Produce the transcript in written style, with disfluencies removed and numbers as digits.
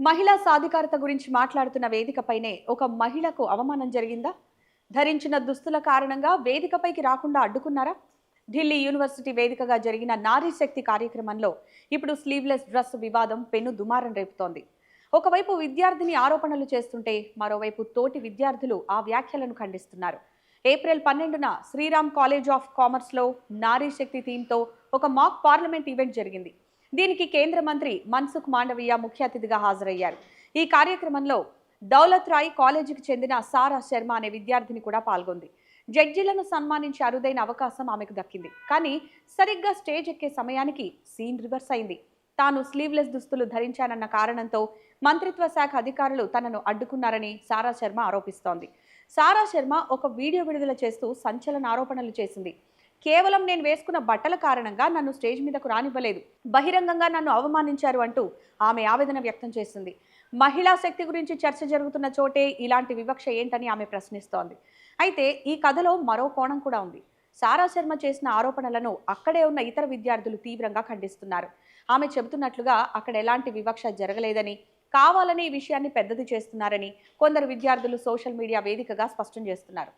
మహిళా సాధికారత గురించి మాట్లాడుతున్న వేదికపైనే ఒక మహిళకు అవమానం జరిగిందా? ధరించిన దుస్తుల కారణంగా వేదికపైకి రాకుండా అడ్డుకున్నారా? ఢిల్లీ యూనివర్సిటీ వేదికగా జరిగిన నారీ శక్తి కార్యక్రమంలో ఇప్పుడు స్లీవ్లెస్ డ్రెస్ వివాదం పెను దుమారం రేపుతోంది. ఒకవైపు విద్యార్థిని ఆరోపణలు చేస్తుంటే మరోవైపు తోటి విద్యార్థులు ఆ వ్యాఖ్యలను ఖండిస్తున్నారు. ఏప్రిల్ 12న శ్రీరామ్ కాలేజ్ ఆఫ్ కామర్స్లో నారీ శక్తి థీమ్తో ఒక మాక్ పార్లమెంట్ ఈవెంట్ జరిగింది. దీనికి కేంద్ర మంత్రి మన్సుఖ్ మాండవీయ ముఖ్య అతిథిగా హాజరయ్యారు. ఈ కార్యక్రమంలో దౌలత్ రాయ్ కాలేజీకి చెందిన సారా శర్మ అనే విద్యార్థిని కూడా పాల్గొంది. జడ్జీలను సన్మానించే అరుదైన అవకాశం ఆమెకు దక్కింది. కానీ సరిగ్గా స్టేజ్ ఎక్కే సమయానికి సీన్ రివర్స్ అయింది. తాను స్లీవ్లెస్ దుస్తులు ధరించానన్న కారణంతో మంత్రిత్వ శాఖ అధికారులు తనను అడ్డుకున్నారని సారా శర్మ ఆరోపిస్తోంది. సారా శర్మ ఒక వీడియో విడుదల చేస్తూ సంచలన ఆరోపణలు చేసింది. కేవలం నేను వేసుకున్న బట్టల కారణంగా నన్ను స్టేజ్ మీదకు రానివ్వలేదు, బహిరంగంగా నన్ను అవమానించారు అంటూ ఆమె ఆవేదన వ్యక్తం చేసింది. మహిళా శక్తి గురించి చర్చ జరుగుతున్న చోటే ఇలాంటి వివక్ష ఏంటని ఆమె ప్రశ్నిస్తోంది. అయితే ఈ కథలో మరో కోణం కూడా ఉంది. సారా శర్మ చేసిన ఆరోపణలను అక్కడే ఉన్న ఇతర విద్యార్థులు తీవ్రంగా ఖండిస్తున్నారు. ఆమె చెబుతున్నట్లుగా అక్కడ ఎలాంటి వివక్ష జరగలేదని, కావాలని ఈ విషయాన్ని పెద్దది చేస్తున్నారని కొందరు విద్యార్థులు సోషల్ మీడియా వేదికగా స్పష్టం చేస్తున్నారు.